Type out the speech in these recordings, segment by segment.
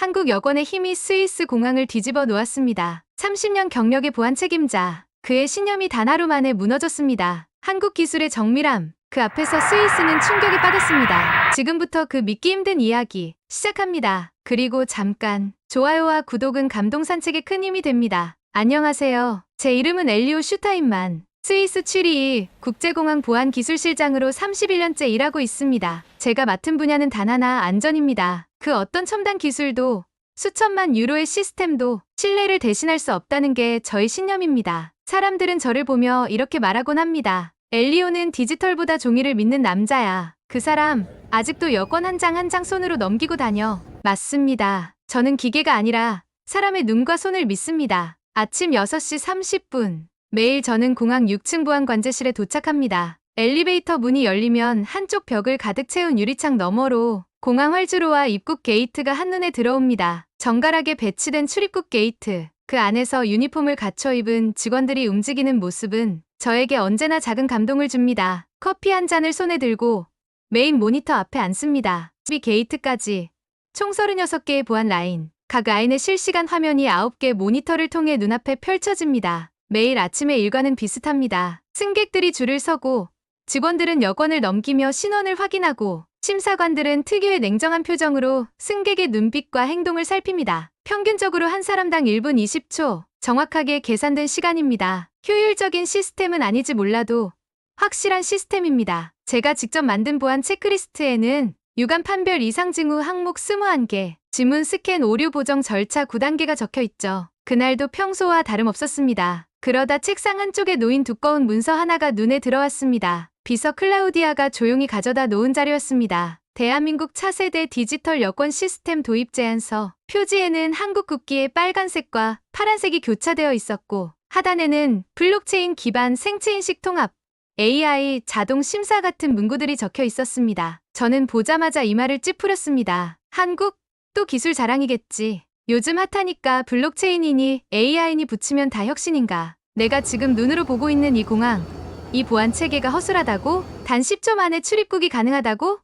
한국 여권의 힘이 스위스 공항을 뒤집어 놓았습니다. 30년 경력의 보안 책임자. 그의 신념이 단 하루 만에 무너졌습니다. 한국 기술의 정밀함. 그 앞에서 스위스는 충격에 빠졌습니다. 지금부터 그 믿기 힘든 이야기 시작합니다. 그리고 잠깐, 좋아요와 구독은 감동 산책에 큰 힘이 됩니다. 안녕하세요. 제 이름은 엘리오 슈타인만. 스위스 취리히 국제공항 보안기술실장으로 31년째 일하고 있습니다. 제가 맡은 분야는 단 하나, 안전입니다. 그 어떤 첨단 기술도 수천만 유로의 시스템도 신뢰를 대신할 수 없다는 게 저의 신념입니다. 사람들은 저를 보며 이렇게 말하곤 합니다. 엘리오는 디지털보다 종이를 믿는 남자야. 그 사람 아직도 여권 한 장 한 장 손으로 넘기고 다녀. 맞습니다. 저는 기계가 아니라 사람의 눈과 손을 믿습니다. 아침 6시 30분. 매일 저는 공항 6층 보안관제실에 도착합니다. 엘리베이터 문이 열리면 한쪽 벽을 가득 채운 유리창 너머로 공항 활주로와 입국 게이트가 한눈에 들어옵니다. 정갈하게 배치된 출입국 게이트. 그 안에서 유니폼을 갖춰 입은 직원들이 움직이는 모습은 저에게 언제나 작은 감동을 줍니다. 커피 한 잔을 손에 들고 메인 모니터 앞에 앉습니다. 이 게이트까지 총 36개의 보안 라인. 각 라인의 실시간 화면이 9개 모니터를 통해 눈앞에 펼쳐집니다. 매일 아침의 일과는 비슷합니다. 승객들이 줄을 서고 직원들은 여권을 넘기며 신원을 확인하고 심사관들은 특유의 냉정한 표정으로 승객의 눈빛과 행동을 살핍니다. 평균적으로 한 사람당 1분 20초, 정확하게 계산된 시간입니다. 효율적인 시스템은 아니지 몰라도 확실한 시스템입니다. 제가 직접 만든 보안 체크리스트에는 유감 판별 이상 징후 항목 21개, 지문 스캔 오류 보정 절차 9단계가 적혀 있죠. 그날도 평소와 다름없었습니다. 그러다 책상 한쪽에 놓인 두꺼운 문서 하나가 눈에 들어왔습니다. 비서 클라우디아가 조용히 가져다 놓은 자료였습니다. 대한민국 차세대 디지털 여권 시스템 도입 제안서. 표지에는 한국 국기의 빨간색과 파란색이 교차되어 있었고 하단에는 블록체인 기반 생체인식 통합, AI 자동 심사 같은 문구들이 적혀 있었습니다. 저는 보자마자 이마를 찌푸렸습니다. 한국? 또 기술 자랑이겠지. 요즘 핫하니까 블록체인이니 AI니 붙이면 다 혁신인가. 내가 지금 눈으로 보고 있는 이 공항, 이 보안 체계가 허술하다고? 단 10초 만에 출입국이 가능하다고?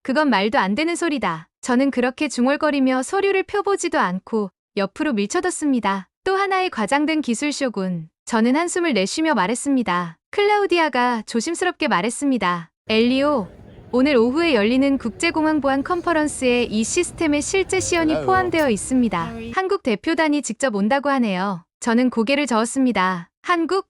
그건 말도 안 되는 소리다. 저는 그렇게 중얼거리며 서류를 펴보지도 않고 옆으로 밀쳐뒀습니다. 또 하나의 과장된 기술쇼군. 저는 한숨을 내쉬며 말했습니다. 클라우디아가 조심스럽게 말했습니다. 엘리오, 오늘 오후에 열리는 국제공항 보안 컨퍼런스에 이 시스템의 실제 시연이 포함되어 있습니다. 한국 대표단이 직접 온다고 하네요. 저는 고개를 저었습니다. 한국?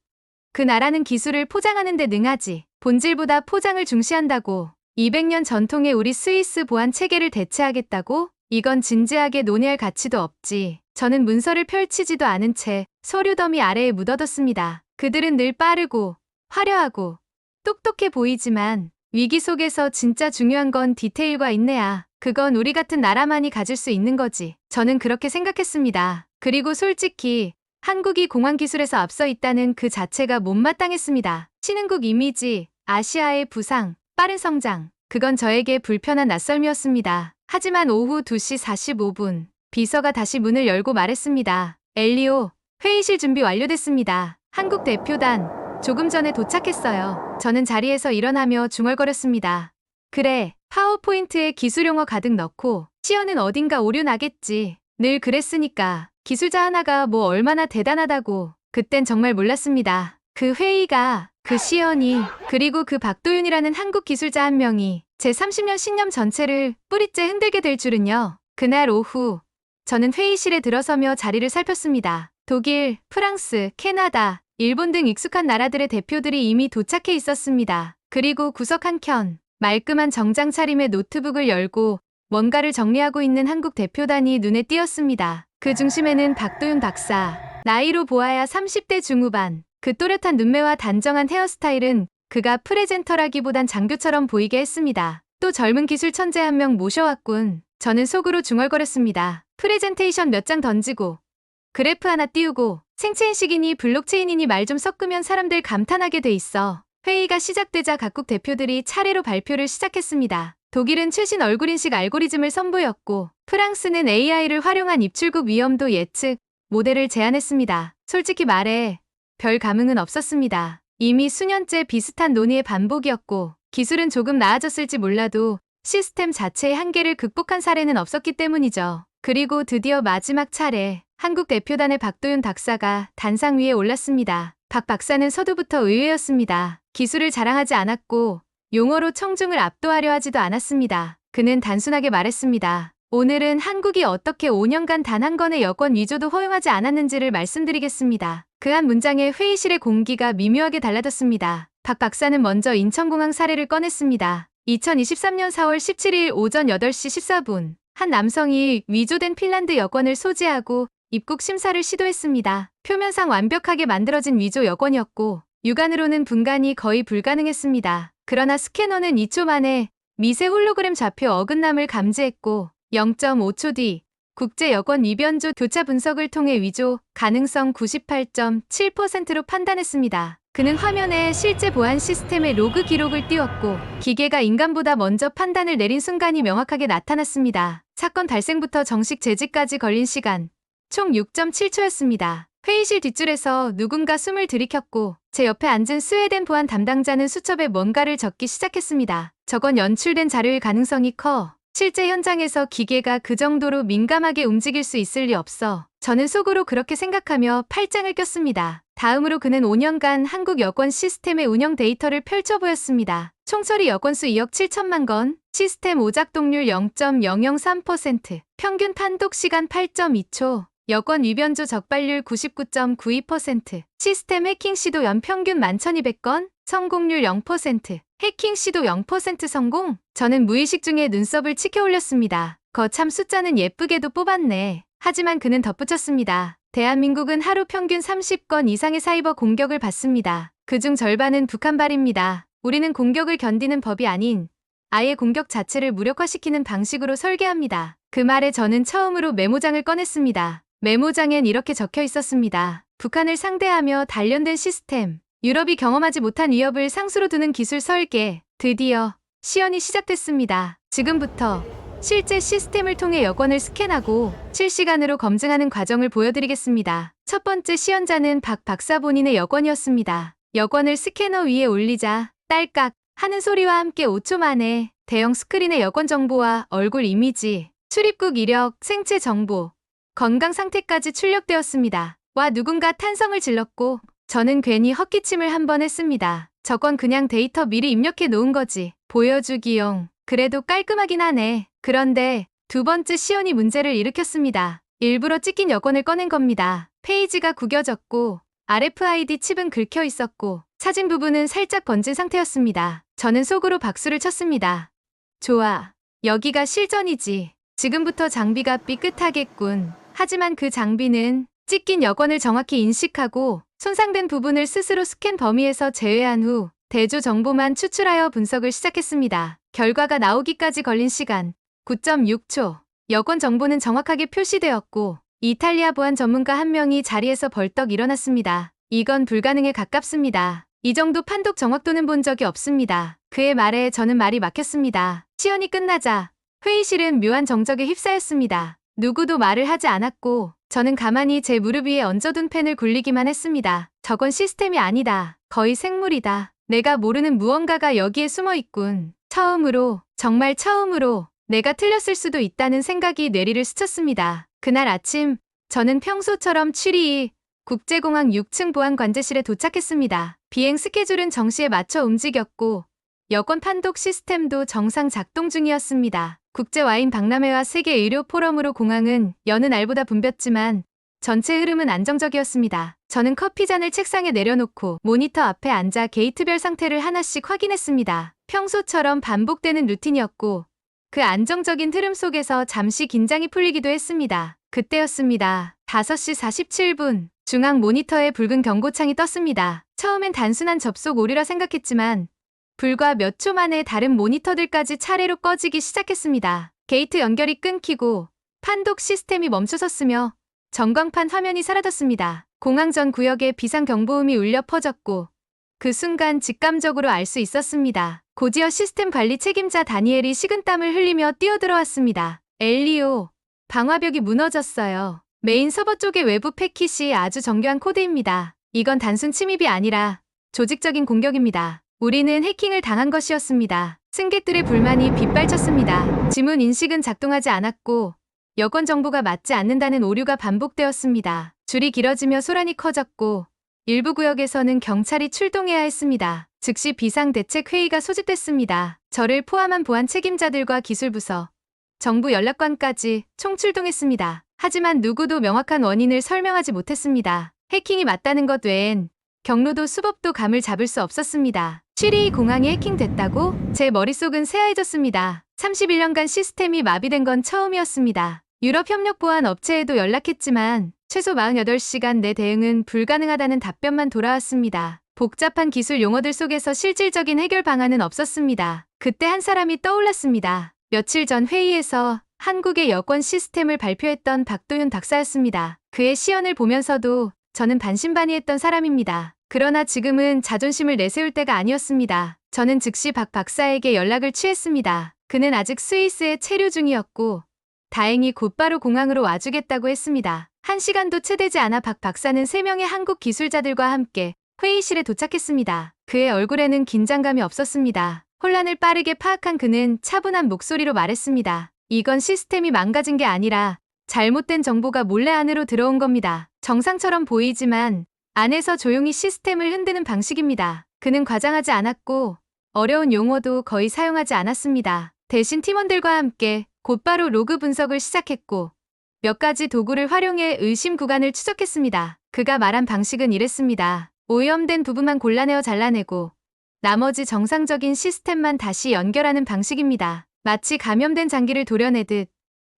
그 나라는 기술을 포장하는 데 능하지. 본질보다 포장을 중시한다고. 200년 전통의 우리 스위스 보안 체계를 대체하겠다고? 이건 진지하게 논의할 가치도 없지. 저는 문서를 펼치지도 않은 채 서류 더미 아래에 묻어뒀습니다. 그들은 늘 빠르고 화려하고 똑똑해 보이지만 위기 속에서 진짜 중요한 건 디테일과 인내야. 그건 우리 같은 나라만이 가질 수 있는 거지. 저는 그렇게 생각했습니다. 그리고 솔직히 한국이 공항 기술에서 앞서 있다는 그 자체가 못마땅했습니다. 신흥국 이미지, 아시아의 부상, 빠른 성장. 그건 저에게 불편한 낯설미였습니다. 하지만 오후 2시 45분, 비서가 다시 문을 열고 말했습니다. 엘리오, 회의실 준비 완료됐습니다. 한국 대표단, 조금 전에 도착했어요. 저는 자리에서 일어나며 중얼거렸습니다. 그래, 파워포인트에 기술 용어 가득 넣고 시연은 어딘가 오류 나겠지. 늘 그랬으니까. 기술자 하나가 뭐 얼마나 대단하다고. 그땐 정말 몰랐습니다. 그 회의가, 그 시연이, 그리고 그 박도윤이라는 한국 기술자 한 명이 제 30년 신념 전체를 뿌리째 흔들게 될 줄은요. 그날 오후, 저는 회의실에 들어서며 자리를 살폈습니다. 독일, 프랑스, 캐나다, 일본 등 익숙한 나라들의 대표들이 이미 도착해 있었습니다. 그리고 구석 한켠, 말끔한 정장 차림의 노트북을 열고 뭔가를 정리하고 있는 한국 대표단이 눈에 띄었습니다. 그 중심에는 박도윤 박사. 나이로 보아야 30대 중후반. 그 또렷한 눈매와 단정한 헤어스타일은 그가 프레젠터라기보단 장교처럼 보이게 했습니다. 또 젊은 기술 천재 한 명 모셔왔군. 저는 속으로 중얼거렸습니다. 프레젠테이션 몇 장 던지고 그래프 하나 띄우고 생체인식이니 블록체인이니 말 좀 섞으면 사람들 감탄하게 돼 있어. 회의가 시작되자 각국 대표들이 차례로 발표를 시작했습니다. 독일은 최신 얼굴인식 알고리즘을 선보였고 프랑스는 AI를 활용한 입출국 위험도 예측 모델을 제안했습니다. 솔직히 말해 별 감흥은 없었습니다. 이미 수년째 비슷한 논의의 반복이었고 기술은 조금 나아졌을지 몰라도 시스템 자체의 한계를 극복한 사례는 없었기 때문이죠. 그리고 드디어 마지막 차례 한국 대표단의 박도윤 박사가 단상 위에 올랐습니다. 박 박사는 서두부터 의외였습니다. 기술을 자랑하지 않았고 용어로 청중을 압도하려 하지도 않았습니다. 그는 단순하게 말했습니다. 오늘은 한국이 어떻게 5년간 단 한 건의 여권 위조도 허용하지 않았는지를 말씀드리겠습니다. 그 한 문장에 회의실의 공기가 미묘하게 달라졌습니다. 박 박사는 먼저 인천공항 사례를 꺼냈습니다. 2023년 4월 17일 오전 8시 14분 한 남성이 위조된 핀란드 여권을 소지하고 입국 심사를 시도했습니다. 표면상 완벽하게 만들어진 위조 여권이었고 육안으로는 분간이 거의 불가능했습니다. 그러나 스캐너는 2초 만에 미세 홀로그램 좌표 어긋남을 감지했고 0.5초 뒤 국제 여권 위변조 교차 분석을 통해 위조 가능성 98.7%로 판단했습니다. 그는 화면에 실제 보안 시스템의 로그 기록을 띄웠고 기계가 인간보다 먼저 판단을 내린 순간이 명확하게 나타났습니다. 사건 발생부터 정식 제지까지 걸린 시간 총 6.7초였습니다. 회의실 뒷줄에서 누군가 숨을 들이켰고 제 옆에 앉은 스웨덴 보안 담당자는 수첩에 뭔가를 적기 시작했습니다. 저건 연출된 자료일 가능성이 커. 실제 현장에서 기계가 그 정도로 민감하게 움직일 수 있을 리 없어. 저는 속으로 그렇게 생각하며 팔짱을 꼈습니다. 다음으로 그는 5년간 한국 여권 시스템의 운영 데이터를 펼쳐 보였습니다. 총처리 여권수 2억 7천만 건, 시스템 오작동률 0.003%, 평균 판독 시간 8.2초, 여권 위변조 적발률 99.92%, 시스템 해킹 시도 연평균 11,200건, 성공률 0%, 해킹 시도 0% 성공? 저는 무의식 중에 눈썹을 치켜 올렸습니다. 거참 숫자는 예쁘게도 뽑았네. 하지만 그는 덧붙였습니다. 대한민국은 하루 평균 30건 이상의 사이버 공격을 받습니다. 그중 절반은 북한발입니다. 우리는 공격을 견디는 법이 아닌 아예 공격 자체를 무력화시키는 방식으로 설계합니다. 그 말에 저는 처음으로 메모장을 꺼냈습니다. 메모장엔 이렇게 적혀 있었습니다. 북한을 상대하며 단련된 시스템, 유럽이 경험하지 못한 위협을 상수로 두는 기술 설계, 드디어 시연이 시작됐습니다. 지금부터 실제 시스템을 통해 여권을 스캔하고 실시간으로 검증하는 과정을 보여드리겠습니다. 첫 번째 시연자는 박 박사 본인의 여권이었습니다. 여권을 스캐너 위에 올리자 딸깍 하는 소리와 함께 5초 만에 대형 스크린의 여권 정보와 얼굴 이미지, 출입국 이력, 생체 정보, 건강 상태까지 출력되었습니다. 와 누군가 탄성을 질렀고 저는 괜히 헛기침을 한 번 했습니다. 저건 그냥 데이터 미리 입력해 놓은 거지. 보여주기용. 그래도 깔끔하긴 하네. 그런데 두 번째 시연이 문제를 일으켰습니다. 일부러 찍힌 여권을 꺼낸 겁니다. 페이지가 구겨졌고 RFID 칩은 긁혀 있었고 사진 부분은 살짝 번진 상태였습니다. 저는 속으로 박수를 쳤습니다. 좋아. 여기가 실전이지. 지금부터 장비가 삐끗하겠군. 하지만 그 장비는 찍힌 여권을 정확히 인식하고 손상된 부분을 스스로 스캔 범위에서 제외한 후 대조 정보만 추출하여 분석을 시작했습니다. 결과가 나오기까지 걸린 시간 9.6초. 여권 정보는 정확하게 표시되었고 이탈리아 보안 전문가 한 명이 자리에서 벌떡 일어났습니다. 이건 불가능에 가깝습니다. 이 정도 판독 정확도는 본 적이 없습니다. 그의 말에 저는 말이 막혔습니다. 시연이 끝나자 회의실은 묘한 정적에 휩싸였습니다. 누구도 말을 하지 않았고 저는 가만히 제 무릎 위에 얹어둔 펜을 굴리기만 했습니다. 저건 시스템이 아니다. 거의 생물이다. 내가 모르는 무언가가 여기에 숨어 있군. 처음으로, 정말 처음으로 내가 틀렸을 수도 있다는 생각이 뇌리를 스쳤습니다. 그날 아침 저는 평소처럼 취리히 국제공항 6층 보안관제실에 도착했습니다. 비행 스케줄은 정시에 맞춰 움직였고 여권 판독 시스템도 정상 작동 중이었습니다. 국제와인 박람회와 세계 의료 포럼으로 공항은 여느 날보다 붐볐지만 전체 흐름은 안정적이었습니다. 저는 커피잔을 책상에 내려놓고 모니터 앞에 앉아 게이트별 상태를 하나씩 확인했습니다. 평소처럼 반복되는 루틴이었고 그 안정적인 흐름 속에서 잠시 긴장이 풀리기도 했습니다. 그때였습니다. 5시 47분 중앙 모니터에 붉은 경고창이 떴습니다. 처음엔 단순한 접속 오류라 생각했지만 불과 몇 초 만에 다른 모니터들까지 차례로 꺼지기 시작했습니다. 게이트 연결이 끊기고 판독 시스템이 멈춰섰으며 전광판 화면이 사라졌습니다. 공항 전 구역에 비상경보음이 울려 퍼졌고 그 순간 직감적으로 알 수 있었습니다. 고지어 시스템 관리 책임자 다니엘이 식은땀을 흘리며 뛰어들어왔습니다. 엘리오, 방화벽이 무너졌어요. 메인 서버 쪽의 외부 패킷이 아주 정교한 코드입니다. 이건 단순 침입이 아니라 조직적인 공격입니다. 우리는 해킹을 당한 것이었습니다. 승객들의 불만이 빗발쳤습니다. 지문 인식은 작동하지 않았고 여권 정보가 맞지 않는다는 오류가 반복되었습니다. 줄이 길어지며 소란이 커졌고 일부 구역에서는 경찰이 출동해야 했습니다. 즉시 비상대책회의가 소집됐습니다. 저를 포함한 보안 책임자들과 기술부서, 정부 연락관까지 총출동했습니다. 하지만 누구도 명확한 원인을 설명하지 못했습니다. 해킹이 맞다는 것 외엔 경로도 수법도 감을 잡을 수 없었습니다. 취리히 공항이 해킹됐다고? 제 머릿속은 새하얘졌습니다. 31년간 시스템이 마비된 건 처음이었습니다. 유럽협력보안 업체에도 연락했지만 최소 48시간 내 대응은 불가능하다는 답변만 돌아왔습니다. 복잡한 기술 용어들 속에서 실질적인 해결 방안은 없었습니다. 그때 한 사람이 떠올랐습니다. 며칠 전 회의에서 한국의 여권 시스템을 발표했던 박도윤 박사였습니다. 그의 시연을 보면서도 저는 반신반의했던 사람입니다. 그러나 지금은 자존심을 내세울 때가 아니었습니다. 저는 즉시 박 박사에게 연락을 취했습니다. 그는 아직 스위스에 체류 중이었고 다행히 곧바로 공항으로 와주겠다고 했습니다. 1시간도 채 되지 않아 박 박사는 3명의 한국 기술자들과 함께 회의실에 도착했습니다. 그의 얼굴에는 긴장감이 없었습니다. 혼란을 빠르게 파악한 그는 차분한 목소리로 말했습니다. 이건 시스템이 망가진 게 아니라 잘못된 정보가 몰래 안으로 들어온 겁니다. 정상처럼 보이지만 안에서 조용히 시스템을 흔드는 방식입니다. 그는 과장하지 않았고 어려운 용어도 거의 사용하지 않았습니다. 대신 팀원들과 함께 곧바로 로그 분석을 시작했고 몇 가지 도구를 활용해 의심 구간을 추적했습니다. 그가 말한 방식은 이랬습니다. 오염된 부분만 골라내어 잘라내고 나머지 정상적인 시스템만 다시 연결하는 방식입니다. 마치 감염된 장기를 도려내듯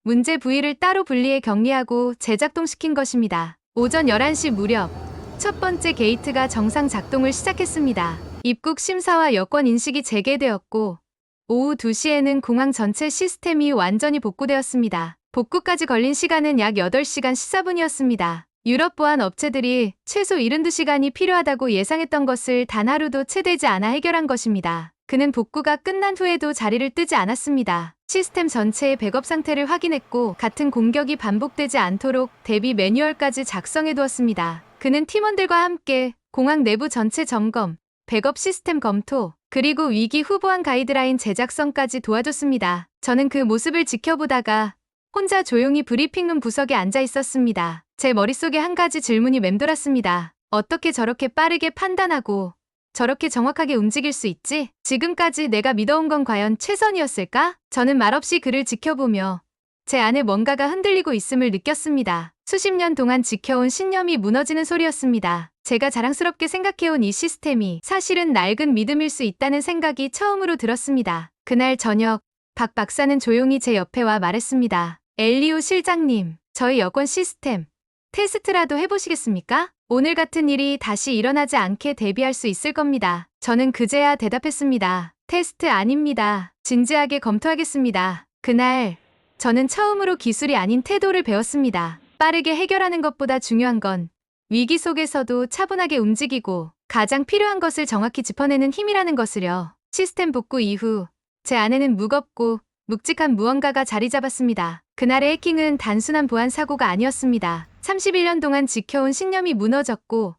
문제 부위를 따로 분리해 격리하고 재작동시킨 것입니다. 오전 11시 무렵 첫 번째 게이트가 정상 작동을 시작했습니다. 입국 심사와 여권 인식이 재개되었고 오후 2시에는 공항 전체 시스템이 완전히 복구되었습니다. 복구까지 걸린 시간은 약 8시간 14분이었습니다. 유럽 보안 업체들이 최소 72시간이 필요하다고 예상했던 것을 단 하루도 채 되지 않아 해결한 것입니다. 그는 복구가 끝난 후에도 자리를 뜨지 않았습니다. 시스템 전체의 백업 상태를 확인했고 같은 공격이 반복되지 않도록 대비 매뉴얼까지 작성해두었습니다. 그는 팀원들과 함께 공항 내부 전체 점검, 백업 시스템 검토, 그리고 위기 후 보안 가이드라인 제작성까지 도와줬습니다. 저는 그 모습을 지켜보다가 혼자 조용히 브리핑룸 구석에 앉아 있었습니다. 제 머릿속에 한 가지 질문이 맴돌았습니다. 어떻게 저렇게 빠르게 판단하고 저렇게 정확하게 움직일 수 있지? 지금까지 내가 믿어온 건 과연 최선이었을까? 저는 말없이 그를 지켜보며 제 안에 뭔가가 흔들리고 있음을 느꼈습니다. 수십 년 동안 지켜온 신념이 무너지는 소리였습니다. 제가 자랑스럽게 생각해온 이 시스템이 사실은 낡은 믿음일 수 있다는 생각이 처음으로 들었습니다. 그날 저녁 박 박사는 조용히 제 옆에 와 말했습니다. 엘리오 실장님, 저희 여권 시스템 테스트라도 해보시겠습니까? 오늘 같은 일이 다시 일어나지 않게 대비할 수 있을 겁니다. 저는 그제야 대답했습니다. 테스트 아닙니다. 진지하게 검토하겠습니다. 그날 저는 처음으로 기술이 아닌 태도를 배웠습니다. 빠르게 해결하는 것보다 중요한 건 위기 속에서도 차분하게 움직이고 가장 필요한 것을 정확히 짚어내는 힘이라는 것을요. 시스템 복구 이후 제 안에는 무겁고 묵직한 무언가가 자리 잡았습니다. 그날의 해킹은 단순한 보안 사고가 아니었습니다. 31년 동안 지켜온 신념이 무너졌고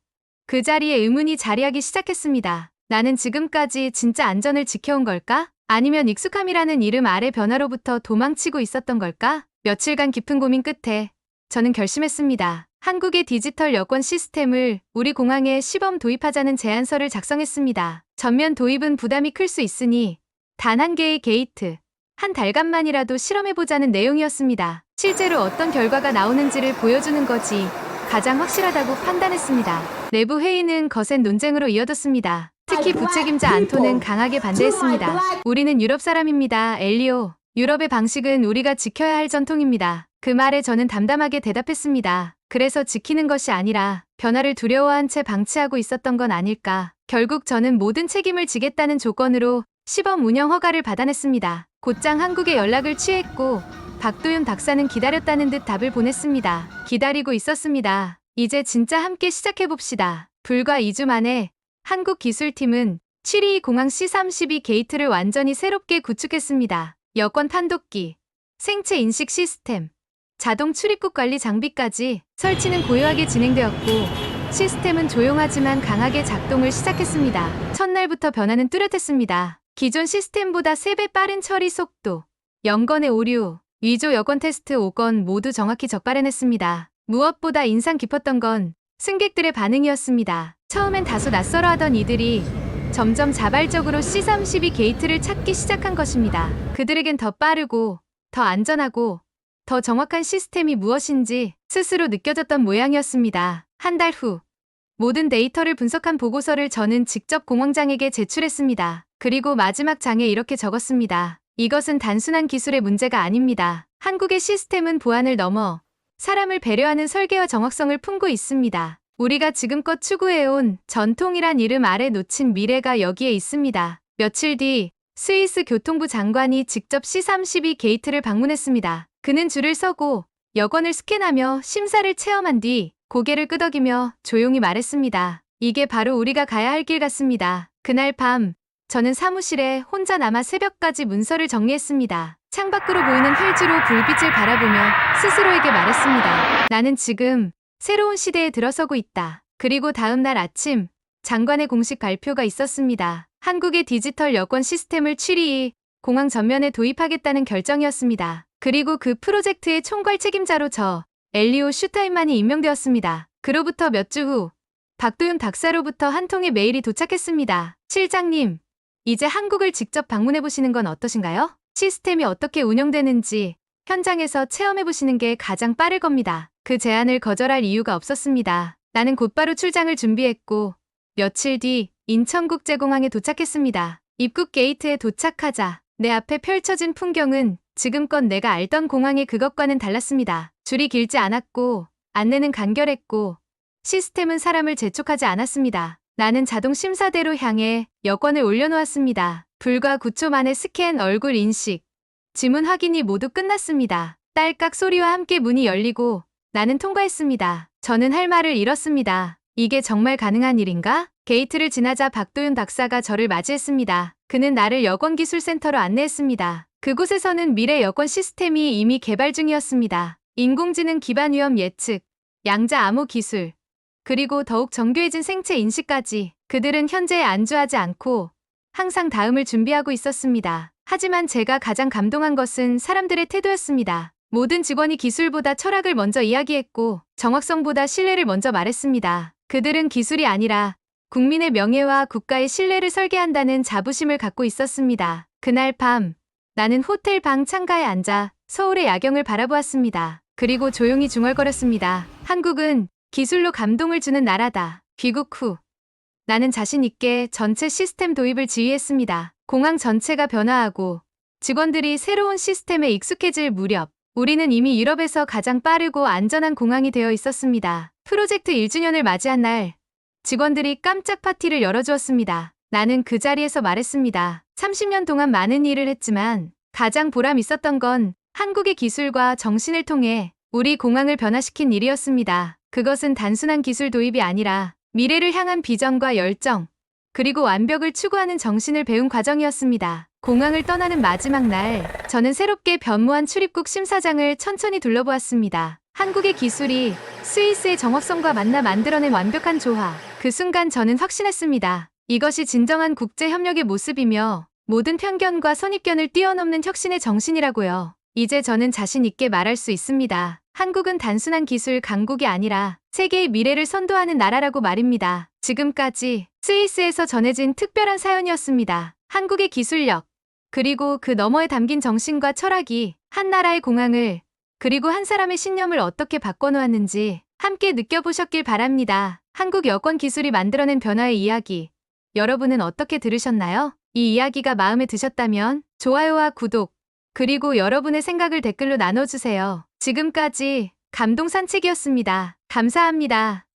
그 자리에 의문이 자리하기 시작했습니다. 나는 지금까지 진짜 안전을 지켜온 걸까? 아니면 익숙함이라는 이름 아래 변화로부터 도망치고 있었던 걸까? 며칠간 깊은 고민 끝에 저는 결심했습니다. 한국의 디지털 여권 시스템을 우리 공항에 시범 도입하자는 제안서를 작성했습니다. 전면 도입은 부담이 클 수 있으니 단 한 개의 게이트, 한 달간만이라도 실험해보자는 내용이었습니다. 실제로 어떤 결과가 나오는지를 보여주는 것이 가장 확실하다고 판단했습니다. 내부 회의는 거센 논쟁으로 이어졌습니다. 특히 부책임자 안토는 강하게 반대했습니다. 우리는 유럽 사람입니다, 엘리오. 유럽의 방식은 우리가 지켜야 할 전통입니다. 그 말에 저는 담담하게 대답했습니다. 그래서 지키는 것이 아니라 변화를 두려워한 채 방치하고 있었던 건 아닐까. 결국 저는 모든 책임을 지겠다는 조건으로 시범 운영 허가를 받아냈습니다. 곧장 한국에 연락을 취했고 박도윤 박사는 기다렸다는 듯 답을 보냈습니다. 기다리고 있었습니다. 이제 진짜 함께 시작해봅시다. 불과 2주 만에 한국 기술팀은 7위 공항 C32 게이트를 완전히 새롭게 구축했습니다. 여권 판독기, 생체 인식 시스템, 자동 출입국 관리 장비까지 설치는 고요하게 진행되었고 시스템은 조용하지만 강하게 작동을 시작했습니다. 첫날부터 변화는 뚜렷했습니다. 기존 시스템보다 3배 빠른 처리 속도, 연건의 오류, 위조 여권 테스트 5건 모두 정확히 적발해냈습니다. 무엇보다 인상 깊었던 건 승객들의 반응이었습니다. 처음엔 다소 낯설어하던 이들이 점점 자발적으로 C32 게이트를 찾기 시작한 것입니다. 그들에겐 더 빠르고 더 안전하고 더 정확한 시스템이 무엇인지 스스로 느껴졌던 모양이었습니다. 한 달 후 모든 데이터를 분석한 보고서를 저는 직접 공황장에게 제출했습니다. 그리고 마지막 장에 이렇게 적었습니다. 이것은 단순한 기술의 문제가 아닙니다. 한국의 시스템은 보안을 넘어 사람을 배려하는 설계와 정확성을 품고 있습니다. 우리가 지금껏 추구해온 전통이란 이름 아래 놓친 미래가 여기에 있습니다. 며칠 뒤 스위스 교통부 장관이 직접 C32 게이트를 방문했습니다. 그는 줄을 서고 여권을 스캔하며 심사를 체험한 뒤 고개를 끄덕이며 조용히 말했습니다. 이게 바로 우리가 가야 할 길 같습니다. 그날 밤 저는 사무실에 혼자 남아 새벽까지 문서를 정리했습니다. 창밖으로 보이는 혈주로 불빛을 바라보며 스스로에게 말했습니다. 나는 지금 새로운 시대에 들어서고 있다. 그리고 다음 날 아침 장관의 공식 발표가 있었습니다. 한국의 디지털 여권 시스템을 취리 공항 전면에 도입하겠다는 결정이었습니다. 그리고 그 프로젝트의 총괄 책임자로 저 엘리오 슈타인만이 임명되었습니다. 그로부터 몇 주 후 박도윤 박사로부터 한 통의 메일이 도착했습니다. 실장님, 이제 한국을 직접 방문해보시는 건 어떠신가요? 시스템이 어떻게 운영되는지 현장에서 체험해보시는 게 가장 빠를 겁니다. 그 제안을 거절할 이유가 없었습니다. 나는 곧바로 출장을 준비했고 며칠 뒤 인천국제공항에 도착했습니다. 입국 게이트에 도착하자 내 앞에 펼쳐진 풍경은 지금껏 내가 알던 공항의 그것과는 달랐습니다. 줄이 길지 않았고 안내는 간결했고 시스템은 사람을 재촉하지 않았습니다. 나는 자동 심사대로 향해 여권을 올려놓았습니다. 불과 9초 만에 스캔, 얼굴 인식, 지문 확인이 모두 끝났습니다. 딸깍 소리와 함께 문이 열리고 나는 통과했습니다. 저는 할 말을 잃었습니다. 이게 정말 가능한 일인가? 게이트를 지나자 박도윤 박사가 저를 맞이했습니다. 그는 나를 여권기술센터로 안내했습니다. 그곳에서는 미래 여권 시스템이 이미 개발 중이었습니다. 인공지능 기반 위험 예측, 양자 암호 기술, 그리고 더욱 정교해진 생체 인식까지 그들은 현재에 안주하지 않고 항상 다음을 준비하고 있었습니다. 하지만 제가 가장 감동한 것은 사람들의 태도였습니다. 모든 직원이 기술보다 철학을 먼저 이야기했고 정확성보다 신뢰를 먼저 말했습니다. 그들은 기술이 아니라 국민의 명예와 국가의 신뢰를 설계한다는 자부심을 갖고 있었습니다. 그날 밤 나는 호텔 방 창가에 앉아 서울의 야경을 바라보았습니다. 그리고 조용히 중얼거렸습니다. 한국은 기술로 감동을 주는 나라다. 귀국 후 나는 자신 있게 전체 시스템 도입을 지휘했습니다. 공항 전체가 변화하고 직원들이 새로운 시스템에 익숙해질 무렵 우리는 이미 유럽에서 가장 빠르고 안전한 공항이 되어 있었습니다. 프로젝트 1주년을 맞이한 날 직원들이 깜짝 파티를 열어주었습니다. 나는 그 자리에서 말했습니다. 30년 동안 많은 일을 했지만 가장 보람 있었던 건 한국의 기술과 정신을 통해 우리 공항을 변화시킨 일이었습니다. 그것은 단순한 기술 도입이 아니라 미래를 향한 비전과 열정, 그리고 완벽을 추구하는 정신을 배운 과정이었습니다. 공항을 떠나는 마지막 날, 저는 새롭게 변모한 출입국 심사장을 천천히 둘러보았습니다. 한국의 기술이 스위스의 정확성과 만나 만들어낸 완벽한 조화. 그 순간 저는 확신했습니다. 이것이 진정한 국제 협력의 모습이며 모든 편견과 선입견을 뛰어넘는 혁신의 정신이라고요. 이제 저는 자신 있게 말할 수 있습니다. 한국은 단순한 기술 강국이 아니라 세계의 미래를 선도하는 나라라고 말입니다. 지금까지 스위스에서 전해진 특별한 사연이었습니다. 한국의 기술력, 그리고 그 너머에 담긴 정신과 철학이 한 나라의 공항을, 그리고 한 사람의 신념을 어떻게 바꿔놓았는지 함께 느껴보셨길 바랍니다. 한국 여권 기술이 만들어낸 변화의 이야기, 여러분은 어떻게 들으셨나요? 이 이야기가 마음에 드셨다면 좋아요와 구독, 그리고 여러분의 생각을 댓글로 나눠주세요. 지금까지 감동 산책이었습니다. 감사합니다.